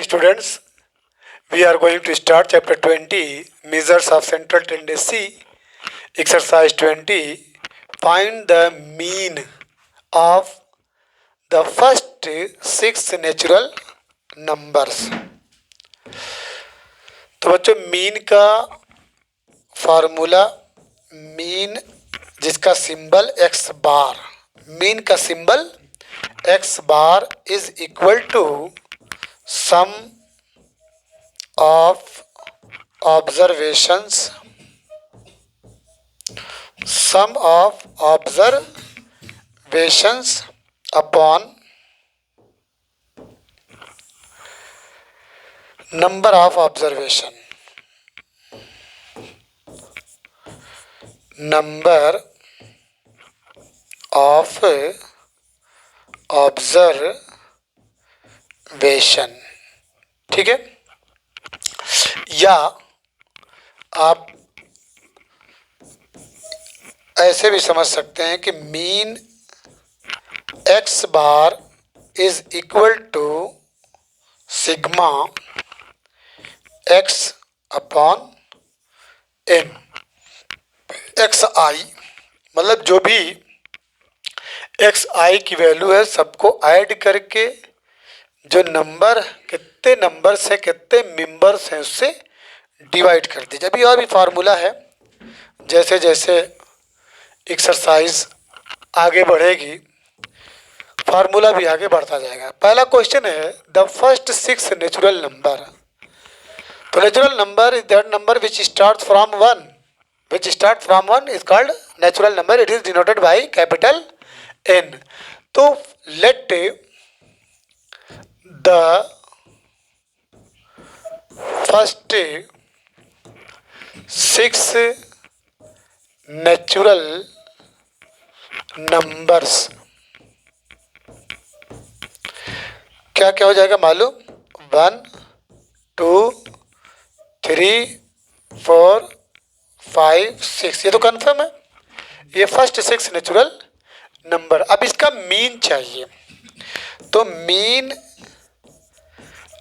students, we are going to start chapter 20, measures of central tendency, exercise 20. Find the mean of the first 6 natural numbers. तो बच्चों mean का formula, mean जिसका symbol x bar, mean का symbol x bar is equal to sum of observations, sum of observations upon number of observation, number of observation. ठीक है, या आप ऐसे भी समझ सकते हैं कि mean x bar is equal to sigma X upon N X I, मतलब जो भी एक्स आई की वैल्यू है सबको ऐड करके जो नंबर कितने नंबर से कितने मेंबर्स हैं उससे डिवाइड कर दीजिए। अभी और भी फार्मूला है, जैसे जैसे एक्सरसाइज आगे बढ़ेगी फार्मूला भी आगे बढ़ता जाएगा। पहला क्वेश्चन है द फर्स्ट 6 नेचुरल नंबर। तो natural number is that number which start from 1, which start from 1 is called natural number, it is denoted by capital N. तो let the first 6 natural numbers क्या क्या हो जाएगा मालूम? 1 2 3 4 5 6, ये तो कन्फर्म है, ये फर्स्ट 6 नेचुरल नंबर। अब इसका मीन चाहिए, तो mean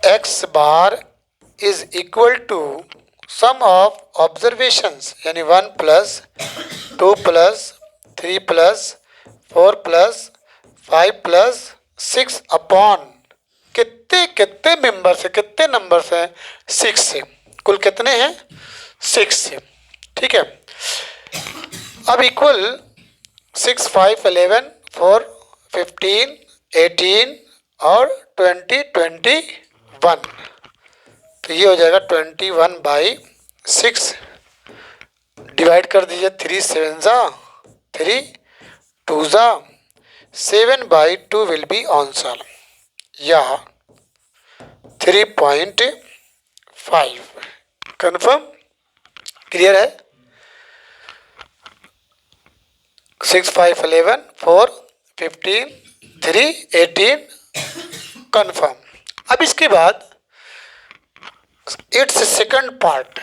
x bar is equal to sum of observations, यानी 1 प्लस 2 प्लस 3 प्लस 4 प्लस 5 प्लस 6 अपॉन कितने कितने मेंबर्स है, कितने नंबर्स हैं, 6 से। कुल कितने हैं? 6 से। ठीक है, अब इक्वल 6 5 11 4 15 18 और 20 21, तो ये हो जाएगा 21/6। डिवाइड कर दीजिए, 3 7 ज़ा 3 2 ज़ा 7/2 विल बी आंसर, या 3.5। कन्फर्म? क्लियर है? 6 5 11 4 15 3 18 कन्फर्म। अब इसके बाद इट्स सेकंड पार्ट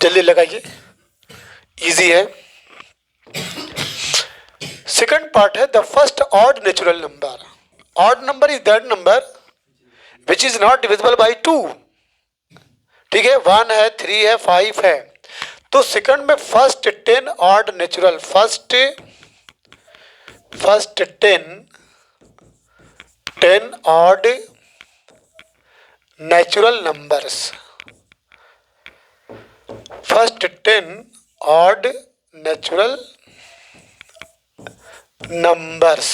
जल्दी लगाइए, इजी है। सेकंड पार्ट है the first odd natural number. Odd number is that number which is not divisible by 2। ठीक है, 1 है 3 है 5 है, तो सेकंड में first 10 odd natural, first 10 odd natural numbers, first 10 odd natural numbers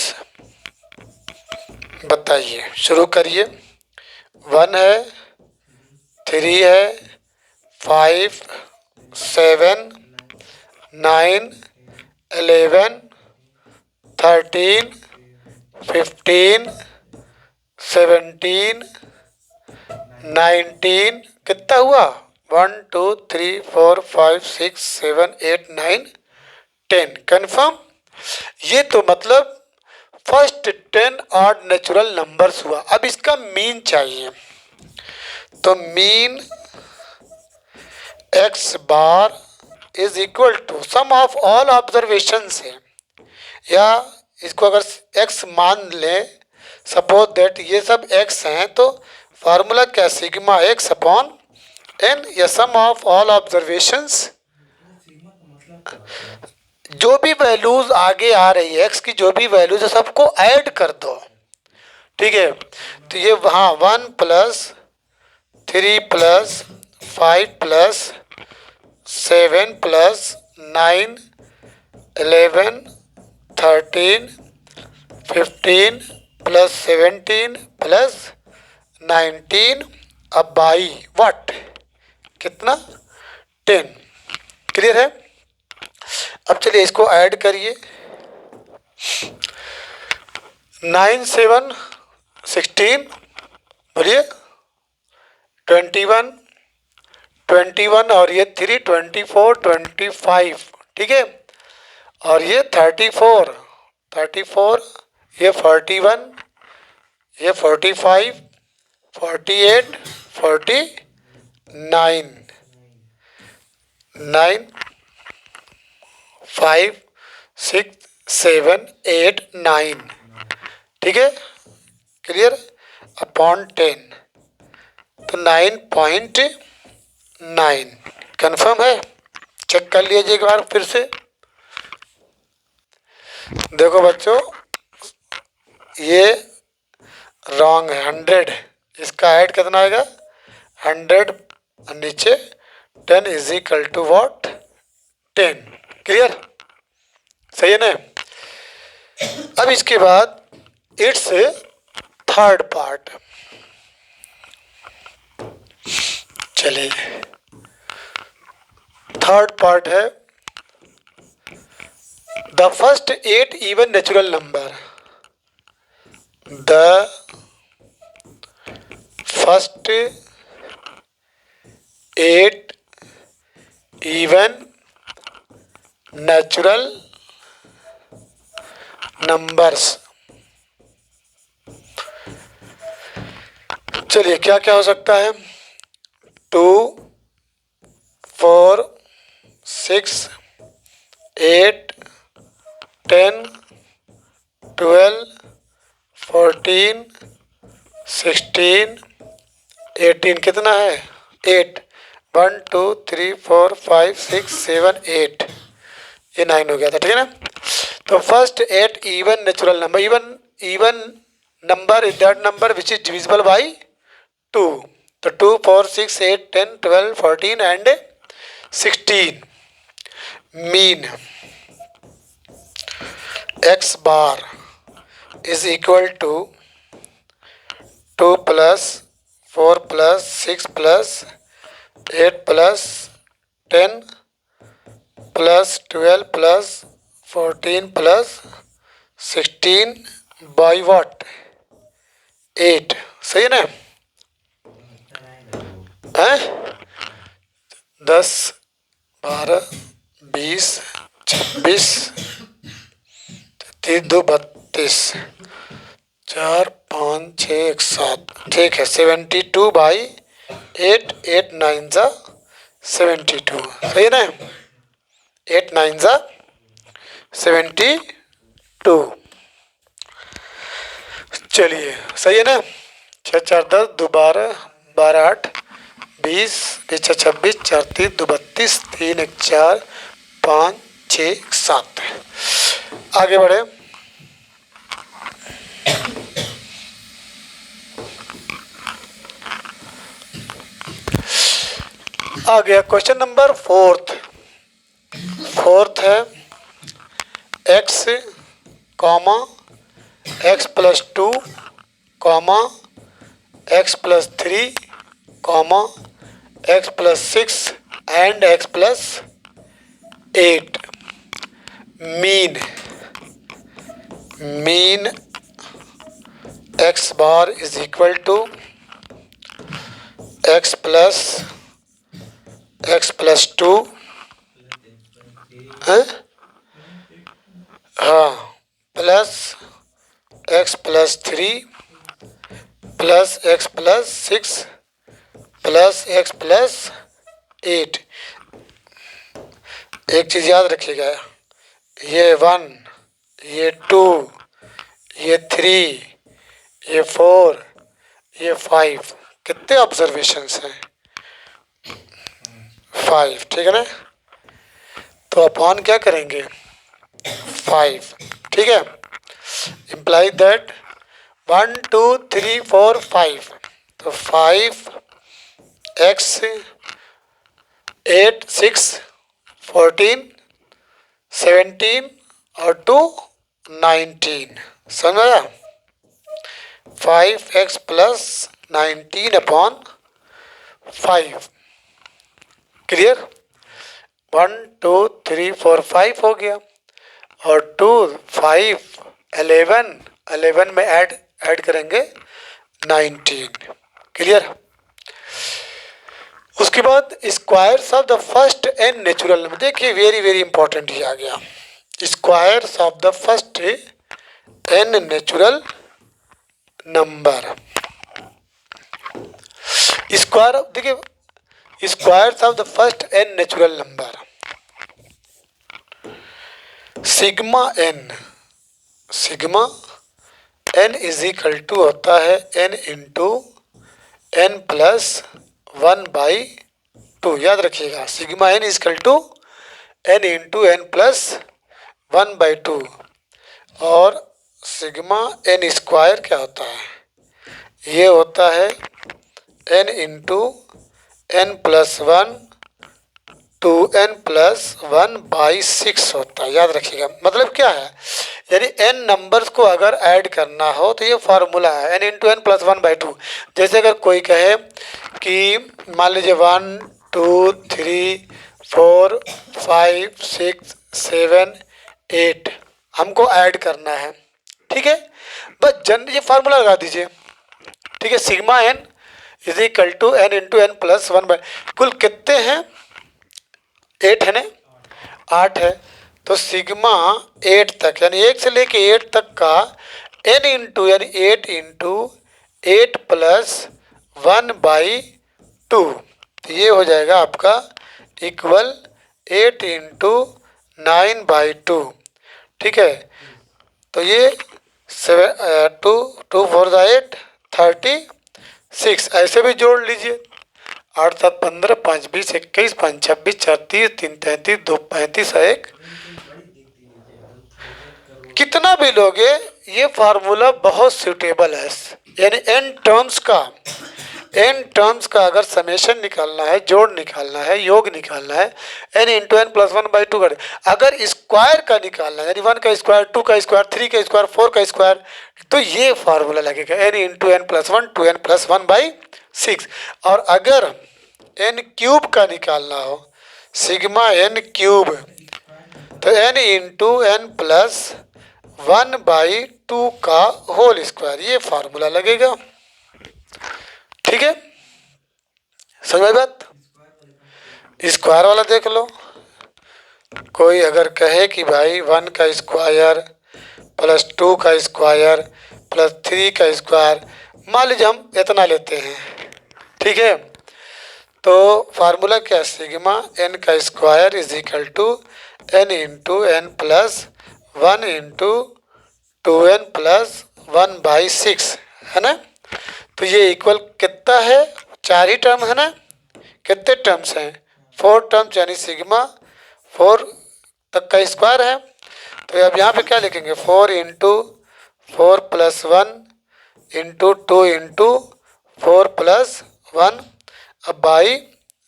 बताइए, शुरू करिए। 1 है 3 है 5 7 9 11 13 15 17 19, कितना हुआ? 1 2 3 4 5 6 7 8 9 10। कन्फर्म? ये तो मतलब फर्स्ट 10 ऑड नेचुरल नंबर्स हुआ। अब इसका मीन चाहिए, तो mean x bar is equal to sum of all observation है, या इसको अगर x मान लें, सपोज दैट ये सब x हैं, तो फार्मूला क्या, सिग्मा एक्स अपॉन एन, या सम ऑफ ऑल ऑब्जर्वेशंस, जो भी वैल्यूज आगे आ रही है एक्स की, जो भी वैल्यूज है सबको ऐड कर दो, ठीक है। तो ये वहाँ 1 plus 3 plus 5 plus 7 plus 9 11 13 15 plus 17 plus 19 अब बाई व्हाट, कितना 10। क्लियर है। अब चलिए इसको ऐड करिए। 9 7 16, बोलिए 21 21 और ये 3 24 25, ठीक है। और ये 34 34, ये 41, ये 45 48 49 9 5 6 7 8 9, ठीक है। क्लियर, अपॉन 10, तो 9.9 कन्फर्म है। चेक कर लीजिए एक बार फिर से। देखो बच्चों, ये रॉन्ग है 100, इसका ऐड कितना आएगा 100 नीचे 10 is equal to what 10। Clear, सही है ना। अब इसके बाद इट्स थर्ड पार्ट, चलिए थर्ड पार्ट है the first 8 even natural number, the first 8 even natural numbers. चलिए क्या क्या हो सकता है, 2 4 6 8 10 12 14 16 18, कितना है 8, 1 2 3 4 5 6 7 8, ये 9 हो गया था, ठीक है ना। तो first 8 even natural number, even number is that number which is divisible by 2। तो 2 4 6 8 10 12 14 and 16। Mean x bar is equal to 2 plus 4 plus 6 plus 8 plus 10 plus 12 plus 14 plus 16 by what 8, सही है ना। हैं 10 12 20 26 3 2 32 4 5 6 1 7, ठीक है 72 बाई 8, 8 9 जा 72, सही है ना। 8 9 जा 72, चलिए सही है ना। 6 4 10 2 12 12 8 20 20 26 4 3 2 32 3 1 4 5 6 7। आगे बढ़े, आ गया क्वेश्चन नंबर फोर्थ है x comma x plus 2 comma x plus 3 comma x plus 6 and x plus 8। Mean x bar is equal to x plus 2, हाँ plus x plus 3 plus x plus 6 plus x plus 8। एक चीज़ याद रखिएगा, ये 1 ये 2 ये 3 ये 4 ये 5, कितने ऑब्जर्वेशंस हैं? 5, ठीक है ना। तो अपॉन क्या करेंगे? 5, ठीक है। इम्प्लाई दैट 1 2 3 4 5, तो 5 x 8 6 14 17 और 2 19, समझ आया? 5x plus 19 upon 5, clear? 1 2 3 4 5 हो गया, और 2 5 11 में ऐड करेंगे 19, क्लियर? उसके बाद squares of the first N natural number, देखिए वेरी वेरी इंपॉर्टेंट ही आ गया। Squares of the first N natural number, square देखिए squares of the first N natural number, sigma N is equal to होता है N into N plus 1/2, याद रखिएगा। Sigma N is equal to N into N plus 1/2, और sigma n square क्या होता है? ये होता है N into N plus 1 two n plus 1/6 होता है, याद रखिएगा। मतलब क्या है, यानी एन नंबर्स को अगर ऐड करना हो तो ये फार्मूला है एन इंटू एन प्लस 1/2। जैसे अगर कोई कहे कि मान लीजिए 1 2 3 4 5 6 7 8 हमको ऐड करना है, ठीक है। बस ये फार्मूला लगा दीजिए, ठीक है। Sigma N is equal to N into N plus 1/, कुल कितने हैं? 8 है ना, 8 है। तो सिग्मा 8 तक, यानी 1 से लेके 8 तक का एन इंटू यानी 8 इंटू 8 प्लस 1/2, तो ये हो जाएगा आपका इक्वल 8 इंटू 9/2, ठीक है। तो ये 2 2 4 8 36, ऐसे भी जोड़ लीजिए। 8 7 15 5 20 21 5 26 4 30 3 33 2 35 1, कितना भी लोगे ये फार्मूला बहुत सूटेबल है। यानी एन टर्म्स का अगर समेशन निकालना है, जोड़ निकालना है, योग निकालना है, एन इंटू एन प्लस 1/2 कर। अगर स्क्वायर का निकालना है, यानी 1 का स्क्वायर, 2 का स्क्वायर, 3 का स्क्वायर, 4 का स्क्वायर, तो ये फार्मूला लगेगा n into N plus 1 two n plus 1/6। और अगर एन क्यूब का निकालना हो, सिग्मा एन क्यूब, तो एन इंटू एन प्लस 1/2 का होल स्क्वायर, ये फार्मूला लगेगा, ठीक है। समझ बात? स्क्वायर वाला देख लो। कोई अगर कहे कि भाई 1 का स्क्वायर प्लस 2 का स्क्वायर प्लस 3 का स्क्वायर, मान लीजिए हम इतना लेते हैं, ठीक है। तो फार्मूला क्या है? सिग्मा एन का square is equal to N into N plus 1 into 2n plus 1/6, है ना। तो ये इक्वल कितना है? 4 ही टर्म है ना। कितने टर्म्स हैं? 4 टर्म्स, यानी सिग्मा 4 तक का स्क्वायर है। तो अब यहाँ पे क्या लिखेंगे? 4 into 4 plus 1 into 2 into 4 plus 1 अब बाई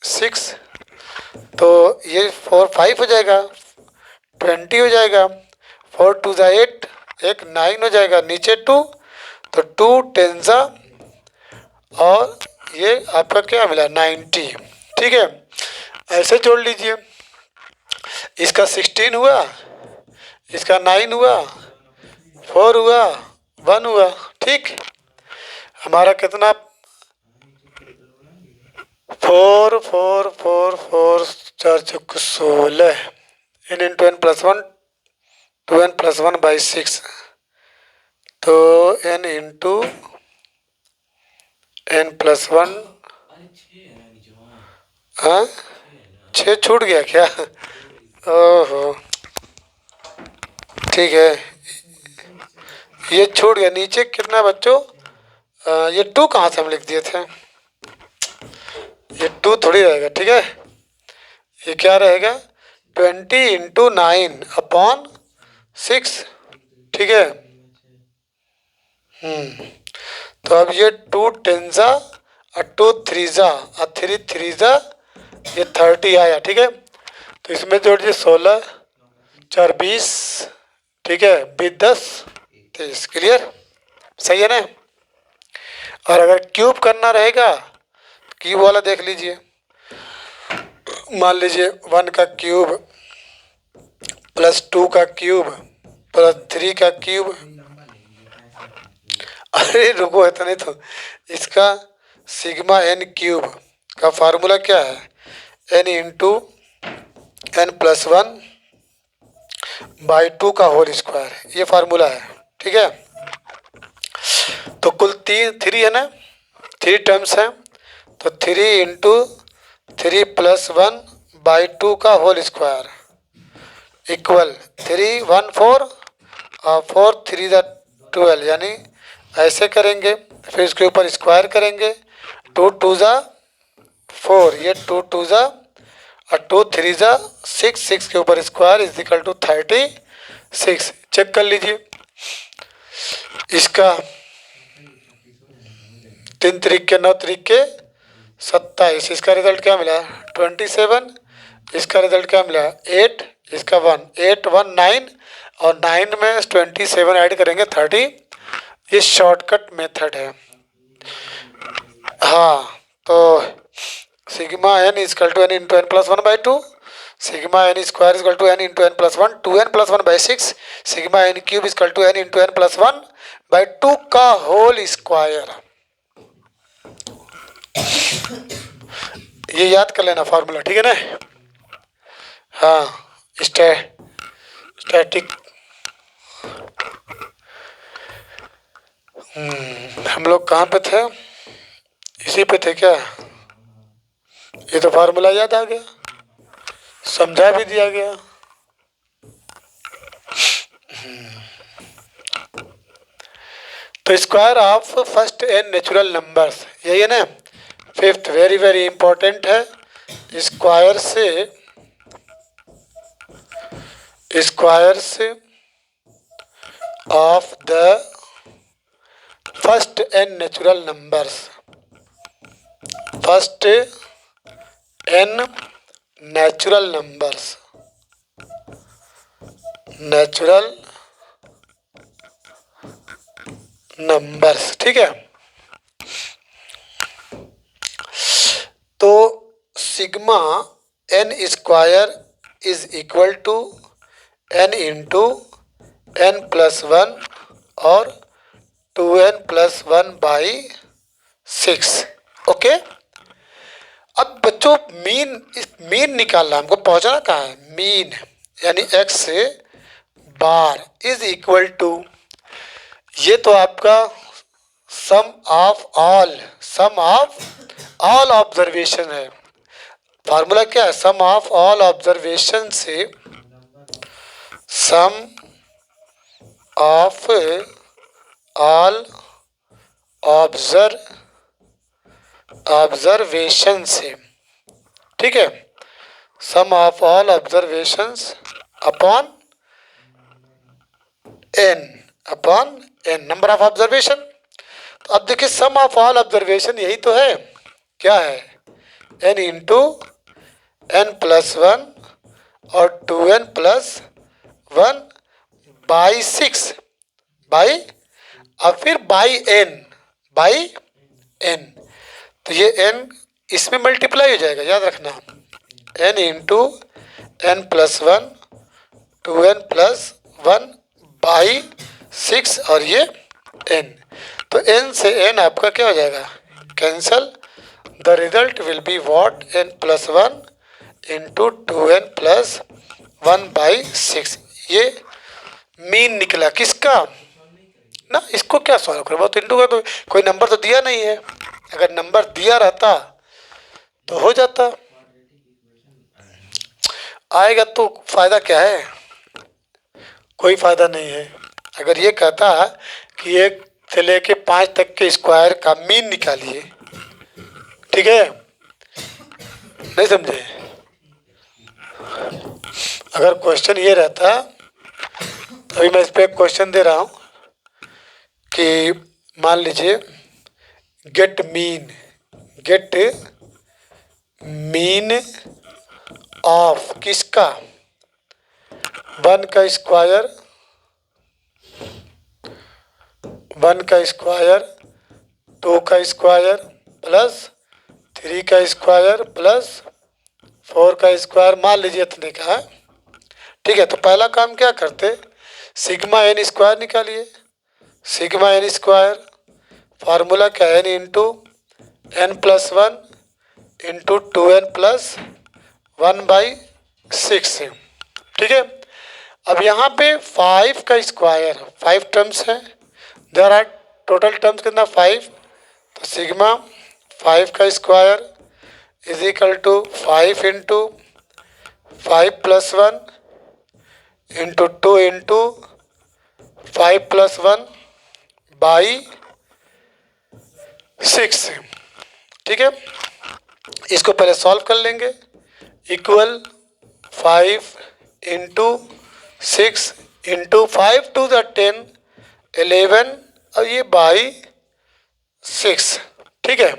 6, तो ये 4 5 हो जाएगा, 20 हो जाएगा, 4 2 ज़ा 8, एक 9 हो जाएगा, नीचे 2, तो 2 10 ज़ा, और ये आपका क्या मिला? 90, ठीक है। ऐसे जोड़ लीजिए, इसका 16 हुआ, इसका 9 हुआ, 4 हुआ, 1 हुआ, ठीक। हमारा कितना? 4 4 4 4 4 चौक 16, n into N plus 1 two n plus 1/6, तो एन इंटू एन प्लस 1, हाँ 6 छूट गया क्या? ओहो, ठीक है, ये छूट गया। नीचे कितना बच्चों? ये 2 कहाँ से हम लिख दिए थे? ये 2 थोड़ी रहेगा, ठीक है, ये क्या रहेगा 20 × 9/6, ठीक है। तो अब ये 2 10 जा और 2 3 जा और 3 3 जा, ये 30 आया, ठीक है। तो इसमें जोड़ दिए 16 4 20, ठीक है, 20 10 23, क्लियर, सही है ना। और अगर क्यूब करना रहेगा, क्यूब वाला देख लीजिए, मान लीजिए 1 का क्यूब प्लस 2 का क्यूब प्लस 3 का क्यूब, अरे रुको इतने तो, इसका सिग्मा n क्यूब का फार्मूला क्या है, n इंटू n+1/2 का होल स्क्वायर, ये फार्मूला है, ठीक है। तो कुल 3 है ना, 3 टर्म्स हैं, तो 3 इंटू 3 + 1/2 का होल स्क्वायर इक्वल 3 1 4 और 4 3 12, यानी ऐसे करेंगे, फिर इसके ऊपर स्क्वायर करेंगे, 2 2 जा 4, ये 2 2 जा और 2 3 जा 6, 6 के ऊपर square is equal to 36। Check कर लीजिए, इसका 3 तरीके 9 तरीके 27, इसका रिजल्ट क्या मिला 27, इसका रिजल्ट क्या मिला 8, इसका 1 8 1 9 और 9 में 27 ऐड करेंगे 30, ये शॉर्टकट मेथड है। हाँ, तो sigma n equal to n into n+1/2, sigma n square equal to n into n+1, 2n+1/6, sigma n cube equal to n into n+1/2 का होल स्क्वायर। ये याद कर लेना फार्मूला, ठीक है ना। हाँ, स्टैटिक हम लोग कहाँ पे थे, इसी पे थे क्या, ये तो फार्मूला याद आ गया, समझा भी दिया गया। तो square of first n natural numbers, यही है ना। फिफ्थ वेरी वेरी इंपॉर्टेंट है, squares of the first n natural numbers, first n natural numbers, ठीक है। तो sigma n square is equal to n into n+1 और 2n+1/6, ओके। अब बच्चों मीन निकालना, हमको पहुंचना कहाँ है, मीन यानी x bar is equal to, ये तो आपका सम ऑफ ऑल ऑब्जर्वेशन है। फार्मूला क्या है, सम ऑफ ऑल ऑब्जर्वेशन से सम ऑफ ऑल ऑब्जर्वेशन से, ठीक है, sum of all observations upon n number of observation. तो अब देखिए सम ऑफ ऑल ऑब्जर्वेशन यही तो है, क्या है n इंटू n+1 और 2n+1/6 बाई, और फिर बाई n, तो ये n इसमें मल्टीप्लाई हो जाएगा, याद रखना, n इंटू n+1 2n+1/6 और ये n, तो n से n आपका क्या हो जाएगा, cancel, the result will be what, n+1 into 2n+1/6, ये मीन निकला किसका ना। इसको क्या सॉल्व करो, तो इंटू का तो कोई नंबर तो दिया नहीं है, अगर नंबर दिया रहता तो हो जाता, आएगा तो फायदा क्या है, कोई फायदा नहीं है। अगर ये कहता है कि 1 से लेके 5 तक के स्क्वायर का मीन निकालिए, ठीक है, नहीं समझे? अगर क्वेश्चन ये रहता, अभी मैं इस पर एक क्वेश्चन दे रहा हूँ कि मान लीजिए गेट मीन ऑफ किसका, 1 का स्क्वायर, 2 का स्क्वायर प्लस 3 का स्क्वायर प्लस 4 का स्क्वायर, मान लीजिए इतने का है। ठीक है, तो पहला काम क्या करते, सिग्मा एन स्क्वायर निकालिए। सिग्मा एन स्क्वायर फार्मूला क्या है, N into N plus 1 into 2n plus 1/6। ठीक है, अब यहाँ पे 5 का स्क्वायर, 5 टर्म्स हैं, देयर आर टोटल टर्म्स कितना 5, तो सिग्मा 5 का square is equal to 5 into 5 plus 1 into 2 into 5 plus 1 by 6। ठीक है, इसको पहले सॉल्व कर लेंगे। Equal 5 into 6 into 5 to the 10 11 और ये बाई 6। ठीक है,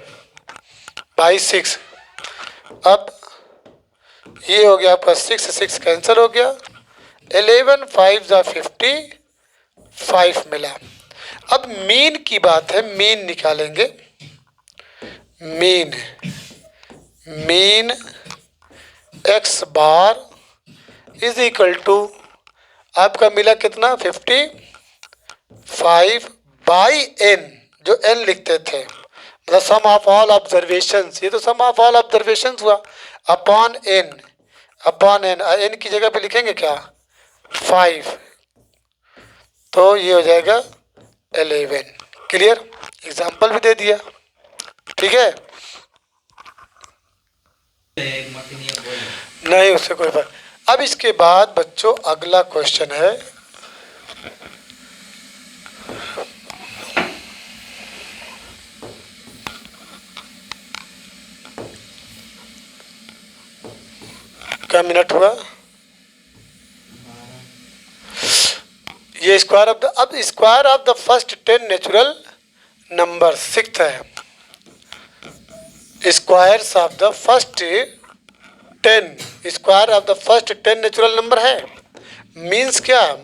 बाई 6। अब ये हो गया आपका 6 कैंसिल हो गया, 11 5 ज़ा 55 मिला। अब मीन की बात है, मीन निकालेंगे। Mean x bar is equal to आपका मिला कितना 55 बाई एन, जो एन लिखते थे, मतलब सम ऑफ ऑल ऑब्जर्वेशंस, ये तो सम ऑफ ऑल ऑब्जर्वेशंस हुआ, अपॉन एन। एन की जगह पे लिखेंगे क्या 5, तो ये हो जाएगा 11। क्लियर, एग्जाम्पल भी दे दिया। ठीक है, नहीं उससे कोई बात। अब इसके बाद बच्चों अगला क्वेश्चन है, क्या मिनट हुआ, ये स्क्वायर ऑफ द, अब square of the first 10 natural number 6 है। Squares of the first 10, square of the first 10 natural number है। मीन्स क्या,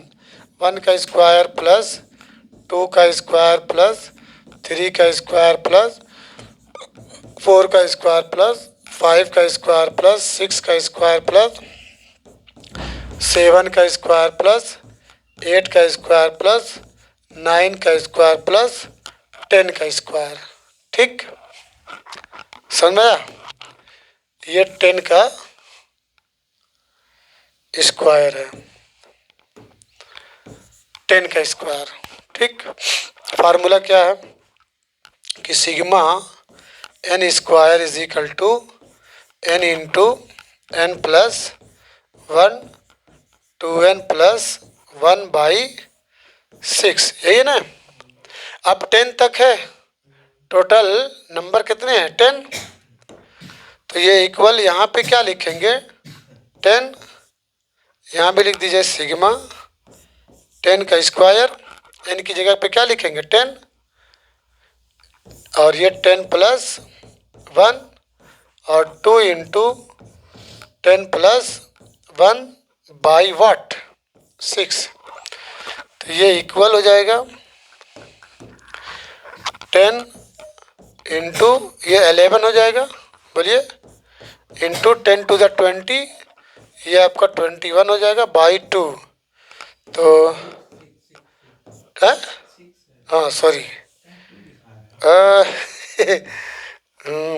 1 का स्क्वायर प्लस 2 का स्क्वायर प्लस 3 का स्क्वायर प्लस 4 का स्क्वायर प्लस 5 का स्क्वायर प्लस 6 का स्क्वायर प्लस 7 का स्क्वायर प्लस 8 का स्क्वायर प्लस 9 का स्क्वायर प्लस 10 का स्क्वायर। ठीक, समझ में आया? ये 10 का स्क्वायर है, 10 का स्क्वायर। ठीक, फार्मूला क्या है कि sigma n square is equal to N into N plus 1 2n plus 1/6, यही है ना। अब 10 तक है, टोटल नंबर कितने हैं 10, तो ये इक्वल यहाँ पे क्या लिखेंगे 10, यहाँ भी लिख दीजिए सिग्मा 10 का स्क्वायर, एन की जगह पे क्या लिखेंगे 10, और ये 10 प्लस 1 और 2 इंटू 10 प्लस 1 बाई वाट 6, तो ये इक्वल हो जाएगा 10 इंटू ये 11 हो जाएगा, बोलिए, इंटू 10 टू द 20, ये आपका 21 हो जाएगा बाई 2। तो हाँ सॉरी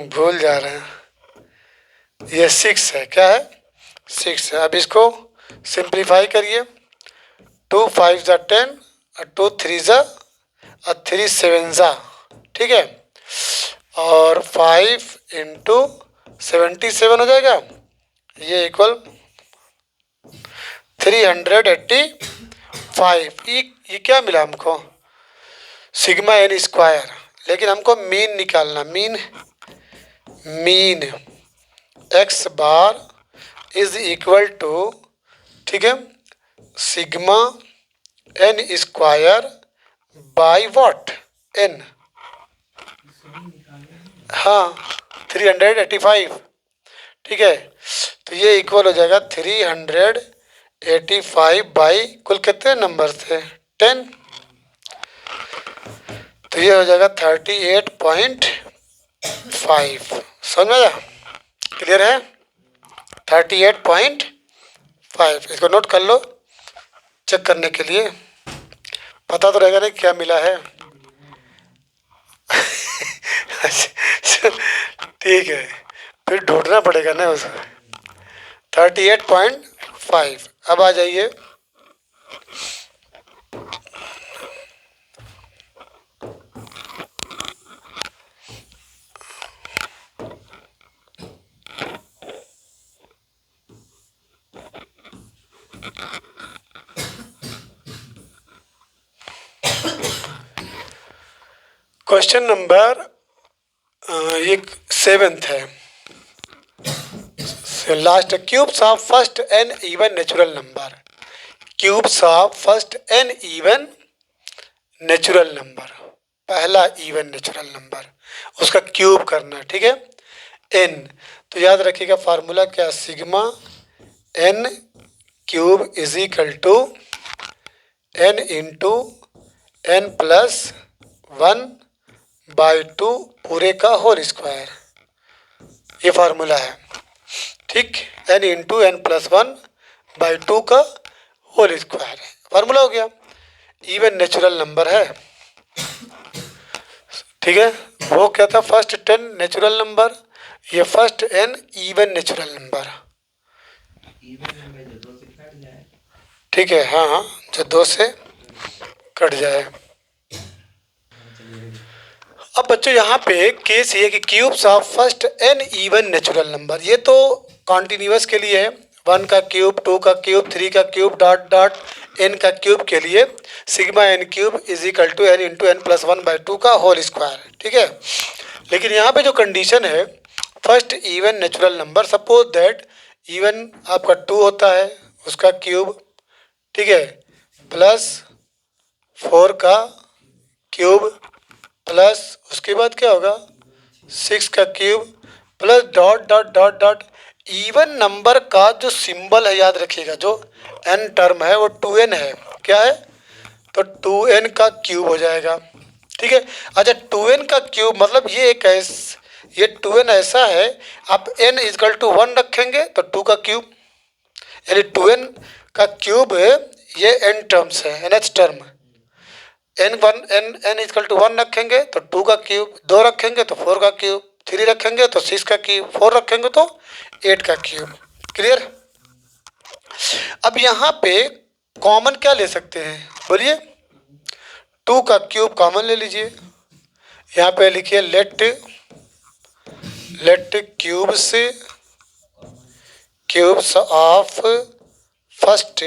भूल जा रहे हैं, ये 6 है, क्या है 6 है। अब इसको सिंप्लीफाई करिए, 2 5 ज़ा 10 और 2 3 ज़ा और 3 7 ज़ा, ठीक है, और 5 इंटू 77 हो जाएगा, ये इक्वल 385। ये क्या मिला हमको सिग्मा एन स्क्वायर, लेकिन हमको मीन निकालना, mean x bar is equal to, ठीक है, sigma n square by what n. हाँ 385, ठीक है, तो ये इक्वल हो जाएगा 385 बाई कुल कितने नंबर थे 10, तो ये हो जाएगा 38.5। समझ में आया? क्लियर है? 38.5, इसको नोट कर लो चेक करने के लिए, पता तो रहेगा नहीं क्या मिला है। ठीक है, फिर ढूंढना पड़ेगा ना उसको। 38.5। अब आ जाइए क्वेश्चन नंबर एक 7th है। Last, cubes of first n even natural number, cubes of first n even natural number, पहला इवन नेचुरल नंबर उसका क्यूब करना, ठीक है, एन। तो याद रखिएगा फार्मूला क्या, sigma n cube is equal to N into N plus 1/2 पूरे का होल स्क्वायर, ये फार्मूला है, ठीक। एन इंटू एन प्लस 1/2 का होल स्क्वायर है, फार्मूला हो गया। इवन नेचुरल नंबर है, ठीक है, वो क्या था, फर्स्ट 10 नेचुरल नंबर, ये first n even natural number, ठीक है। हाँ हाँ, जो 2 से कट जाए। अब बच्चों यहाँ पे केस ये कि cubes of first n even natural number, ये तो कॉन्टिन्यूस के लिए है, 1 का क्यूब, 2 का क्यूब, 3 का क्यूब, डॉट डॉट एन का क्यूब के लिए sigma n cube is equal to N into N plus 1/2 का होल स्क्वायर, ठीक है। लेकिन यहाँ पे जो कंडीशन है, first even natural number, suppose that even आपका 2 होता है, उसका क्यूब, ठीक है, प्लस 4 का क्यूब, प्लस उसके बाद क्या होगा 6 का cube, plus dot dot dot dot, even number का जो सिंबल है याद रखिएगा, जो एन टर्म है वो 2n है, क्या है, तो 2n का क्यूब हो जाएगा, ठीक है। अच्छा 2n का क्यूब मतलब ये 2n ऐसा है, आप n इजकल टू 1 रखेंगे तो 2 का क्यूब, यानी 2n का क्यूब ये n टर्म्स है, nth term, n is equal to 1 रखेंगे तो 2 का क्यूब, 2 रखेंगे तो 4 का क्यूब, 3 रखेंगे तो 6 का क्यूब, 4 रखेंगे तो 8 का क्यूब। क्लियर? अब यहाँ पे कॉमन क्या ले सकते हैं बोलिए, 2 का क्यूब कॉमन ले लीजिए, यहाँ पे लिखिए let cubes of first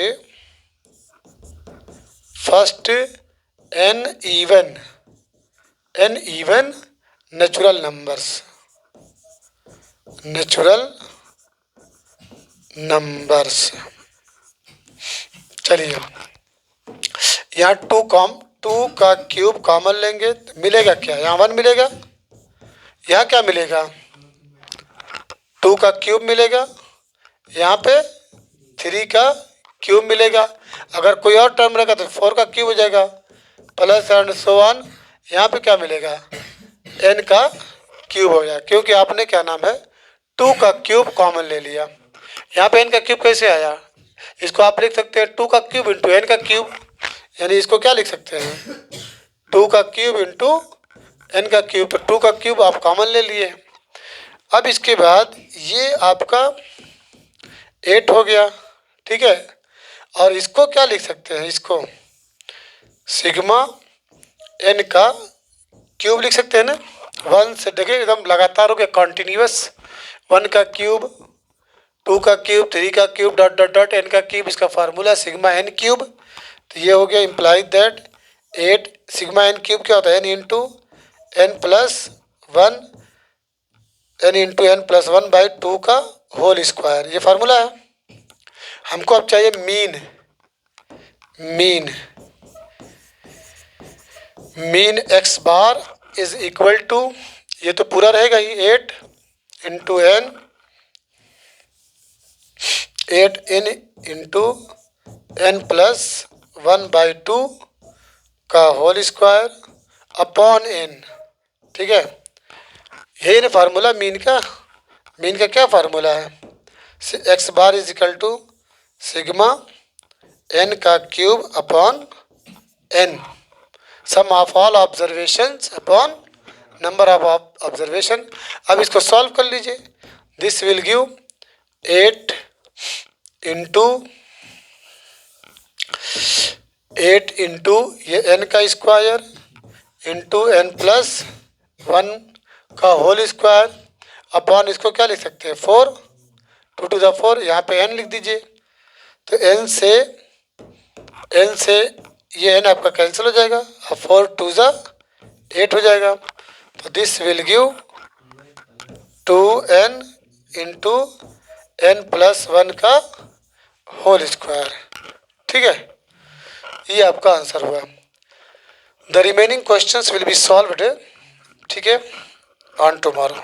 n even natural numbers. चलिए यहाँ 2 का क्यूब कॉमन लेंगे तो मिलेगा क्या, यहाँ 1 मिलेगा, यहाँ क्या मिलेगा, 2 का क्यूब मिलेगा, यहाँ पे 3 का क्यूब मिलेगा, अगर कोई और टर्म रहेगा तो 4 का क्यूब हो जाएगा, प्लस एंड सो ऑन, यहाँ पे क्या मिलेगा, n का क्यूब हो जाएगा, क्योंकि आपने क्या नाम है 2 का क्यूब कॉमन ले लिया। यहाँ पे n का क्यूब कैसे आया, इसको आप लिख सकते हैं 2 का क्यूब इंटू n का क्यूब, यानी इसको क्या लिख सकते हैं 2 का क्यूब इंटू n का क्यूब, तो 2 का क्यूब आप कॉमन ले लिए। अब इसके बाद ये आपका 8 हो गया, ठीक है, और इसको क्या लिख सकते हैं, इसको सिग्मा n का क्यूब लिख सकते हैं ना, 1 से देखिए एकदम लगातार हो गया कॉन्टिन्यूस, 1 का क्यूब, 2 का क्यूब, 3 का cube, dot dot dot n का क्यूब, इसका फार्मूला सिग्मा n क्यूब, तो ये हो गया imply that 8 sigma n cube क्या होता है, n into n plus 1 n into N plus 1/2 का होल स्क्वायर, ये फार्मूला है। हमको अब चाहिए mean. Mean x bar is equal to, ये तो पूरा रहेगा ही, 8 into n, 8n into N plus 1/2 का होल स्क्वायर अपॉन एन। ठीक है, यही ना फार्मूला मीन का। मीन का क्या फार्मूला है? X bar is equal to sigma N का cube upon N, sum of all observations upon number of observation. अब इसको सॉल्व कर लीजिए। दिस विल गिव 8 इंटू ये एन का स्क्वायर इंटू एन प्लस 1 का होल स्क्वायर अपॉन, इसको क्या लिख सकते हैं, 4, 2 टू द 4, यहाँ पे एन लिख दीजिए। तो एन से ये एन आपका कैंसिल हो जाएगा, अब 4 2 ज़ा 8 हो जाएगा। तो this will give 2n into N plus 1 का होल स्क्वायर। ठीक है, ये आपका आंसर हुआ। The remaining questions will be solved, ठीक है, ऑन टुमारो।